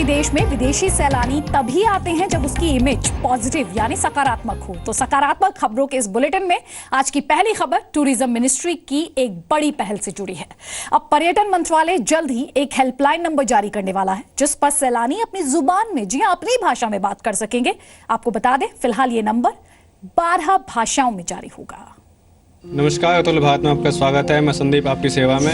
किसी देश में विदेशी सैलानी तभी आते हैं जब उसकी इमेज पॉजिटिव यानी सकारात्मक हो। तो सकारात्मक खबरों के इस बुलेटिन में आज की पहली खबर टूरिज्म मिनिस्ट्री की एक बड़ी पहल से जुड़ी है। अब पर्यटन मंत्रालय जल्द ही एक हेल्पलाइन नंबर जारी करने वाला है, जिस पर सैलानी अपनी जुबान में, जी हां, अपनी भाषा में बात कर सकेंगे। आपको बता दें, फिलहाल ये नंबर 12 भाषाओं में जारी होगा। नमस्कार, अतुल भारत में आपका स्वागत है। मैं संदीप आपकी सेवा में।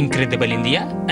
Incredible India.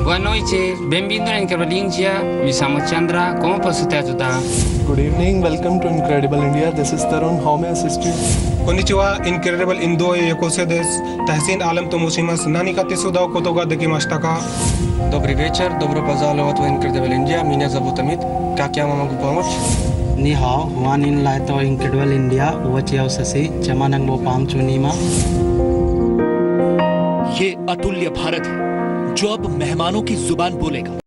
Boa noite, bem-vindo a Incredible India. Me chamo Chandra, como posso te ajudar? Good evening, welcome to Incredible India. This is Tarun. How may I assist you? Konnichiwa, Incredible Indo Yokose desu. Tahsin alam to mushimasu. Nani ka tesuda o koto ga dekimashita ka? Добрый вечер, добро пожаловать в Incredible India. Меня зовут Amit. Как я могу помочь? Ni hao, Juan in Laito Incredible India, Uwachiao Sasi, Chamanang Bopam Chunima. ये अतुल्य भारत है जो अब मेहमानों की जुबान बोलेगा।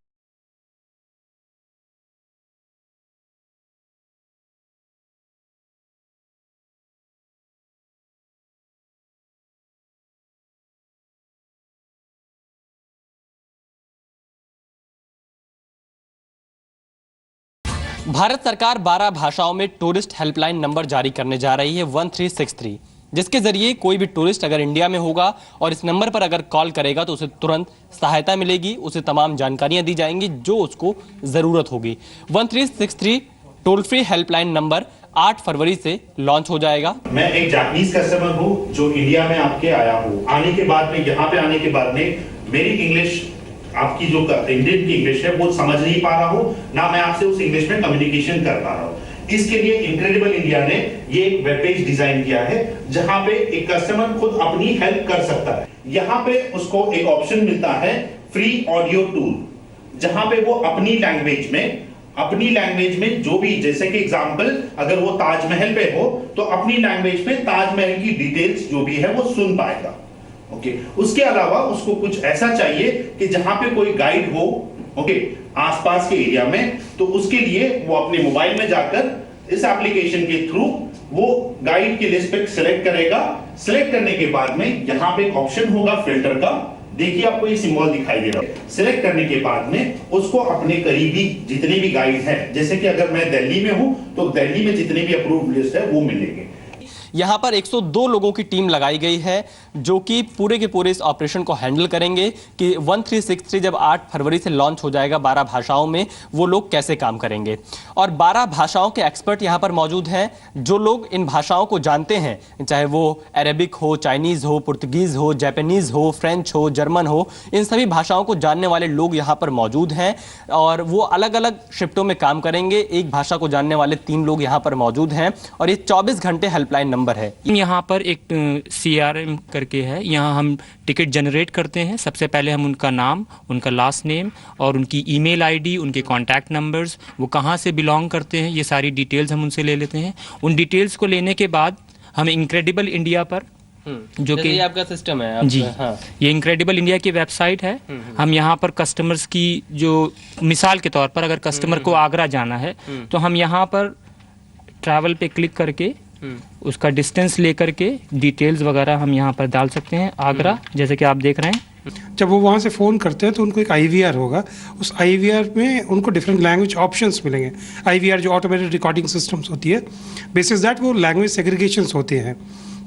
भारत सरकार 12 भाषाओं में टूरिस्ट हेल्पलाइन नंबर जारी करने जा रही है 1363, जिसके जरिए कोई भी टूरिस्ट अगर इंडिया में होगा और इस नंबर पर अगर कॉल करेगा तो उसे तुरंत सहायता मिलेगी, उसे तमाम जानकारियां दी जाएंगी जो उसको जरूरत होगी। 1363 टोल फ्री हेल्पलाइन नंबर 8 फरवरी से लॉन्च हो जाएगा। मैं एक जापानीज कस्टमर हूँ जो इंडिया में आपके आया हूँ। आने के बाद में, यहाँ पे आने के बाद में मेरी इंग्लिश, आपकी जो इंडियन की इंग्लिश है वो समझ नहीं पा रहा हूँ, ना मैं आपसे उस इंग्लिश में कम्युनिकेशन कर पा रहा हूँ। इसके लिए इनक्रेडिबल इंडिया ने ये एक वेब पेज डिजाइन किया है जहां पे एक कस्टमर खुद अपनी हेल्प कर सकता है। यहाँ पे उसको एक ऑप्शन मिलता है फ्री ऑडियो टूल, जहां पे वो अपनी लैंग्वेज में जो भी, जैसे कि एग्जांपल अगर वो ताजमहल पे हो तो अपनी लैंग्वेज में ताजमहल की डिटेल्स जो भी है वो सुन पाएगा। ओके, उसके अलावा उसको कुछ ऐसा चाहिए कि जहां पे कोई गाइड हो, ओके, आसपास के एरिया में, तो उसके लिए वो अपने मोबाइल में जाकर इस एप्लीकेशन के थ्रू वो गाइड की लिस्ट पे सिलेक्ट करेगा। सिलेक्ट करने के बाद में यहाँ पे एक ऑप्शन होगा फिल्टर का, देखिए आपको ये सिंबल दिखाई दे रहा है। सिलेक्ट करने के बाद में उसको अपने करीबी जितने भी गाइड हैं, जैसे कि अगर मैं दिल्ली में हूं तो दिल्ली में जितने भी अप्रूव्ड लिस्ट है वो मिलेंगे। यहाँ पर 102 लोगों की टीम लगाई गई है जो कि पूरे के पूरे इस ऑपरेशन को हैंडल करेंगे कि 1363 जब 8 फरवरी से लॉन्च हो जाएगा 12 भाषाओं में, वो लोग कैसे काम करेंगे। और 12 भाषाओं के एक्सपर्ट यहाँ पर मौजूद हैं। जो लोग इन भाषाओं को जानते हैं, चाहे वो अरेबिक हो, चाइनीज़ हो, पुर्तगीज़ हो, जापानीज़ हो, फ्रेंच हो, जर्मन हो, इन सभी भाषाओं को जानने वाले लोग यहाँ पर मौजूद हैं और वो अलग अलग शिफ्टों में काम करेंगे। एक भाषा को जानने वाले 3 लोग यहाँ पर मौजूद हैं और ये 24 घंटे हेल्पलाइन नंबर है। यहाँ पर एक CRM करके है, यहाँ हम टिकट जनरेट करते हैं। सबसे पहले हम उनका नाम, उनका लास्ट नेम और उनकी ईमेल आईडी, उनके कॉन्टैक्ट नंबर्स, वो कहाँ से बिलोंग करते हैं, ये सारी डिटेल्स हम उनसे ले लेते हैं। उन डिटेल्स को लेने के बाद हम इनक्रेडिबल इंडिया पर, जो कि आपका सिस्टम है जी, हाँ, ये इनक्रेडिबल इंडिया की वेबसाइट है। हम यहाँ पर कस्टमर्स की, जो मिसाल के तौर पर अगर कस्टमर को आगरा जाना है तो हम यहाँ पर ट्रैवल पे क्लिक करके उसका डिस्टेंस लेकर के डिटेल्स वगैरह हम यहाँ पर डाल सकते हैं। आगरा, जैसे कि आप देख रहे हैं, जब वो वहाँ से फ़ोन करते हैं तो उनको एक IVR होगा। उस IVR में उनको डिफरेंट लैंग्वेज ऑप्शंस मिलेंगे। IVR जो ऑटोमेटेड रिकॉर्डिंग सिस्टम्स होती है, बेसिस दैट वो लैंग्वेज सेग्रीगेशंस होते हैं।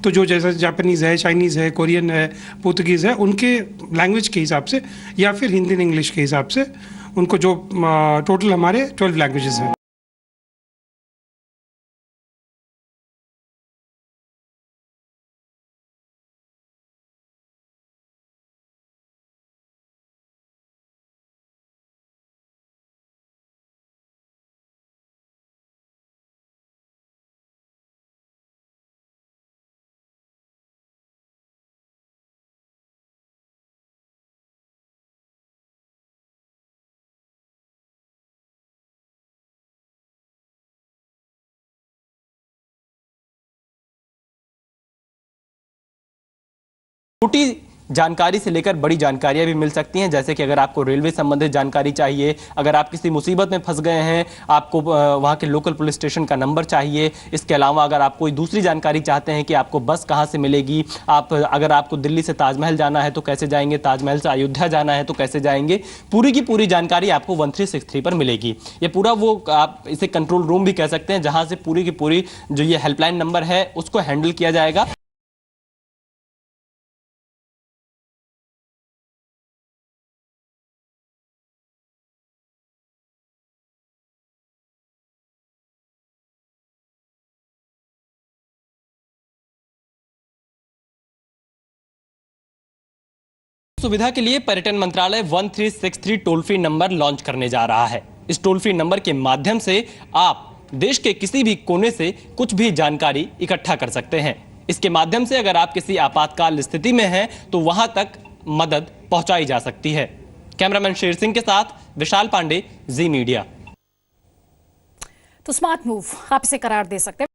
तो जो जैसे जापानीज़ है, चाइनीज़ है, कोरियन है, पुर्तगीज़ है, उनके लैंग्वेज के हिसाब से या फिर हिंदी इंग्लिश के हिसाब से उनको जो टोटल हमारे 12 लैंग्वेजेस हैं। त्रुटि जानकारी से लेकर बड़ी जानकारियां भी मिल सकती हैं, जैसे कि अगर आपको रेलवे संबंधित जानकारी चाहिए, अगर आप किसी मुसीबत में फंस गए हैं, आपको वहां के लोकल पुलिस स्टेशन का नंबर चाहिए। इसके अलावा अगर आप कोई दूसरी जानकारी चाहते हैं कि आपको बस कहां से मिलेगी, अगर आपको दिल्ली से ताजमहल जाना है तो कैसे जाएंगे, ताजमहल से अयोध्या जाना है तो कैसे जाएंगे, पूरी की पूरी जानकारी आपको 1363 पर मिलेगी। ये पूरा वो आप इसे कंट्रोल रूम भी कह सकते हैं, जहां से पूरी की पूरी जो ये हेल्पलाइन नंबर है उसको हैंडल किया जाएगा। सुविधा के लिए पर्यटन मंत्रालय 1363 टोल फ्री नंबर लॉन्च करने जा रहा है। इस टोल फ्री नंबर के माध्यम से आप देश के किसी भी कोने से कुछ भी जानकारी इकट्ठा कर सकते हैं। इसके माध्यम से अगर आप किसी आपातकाल स्थिति में हैं तो वहां तक मदद पहुंचाई जा सकती है। कैमरामैन शेर सिंह के साथ विशाल पांडे, जी मीडिया। तो स्मार्ट मूव आप इसे करार दे सकते हैं।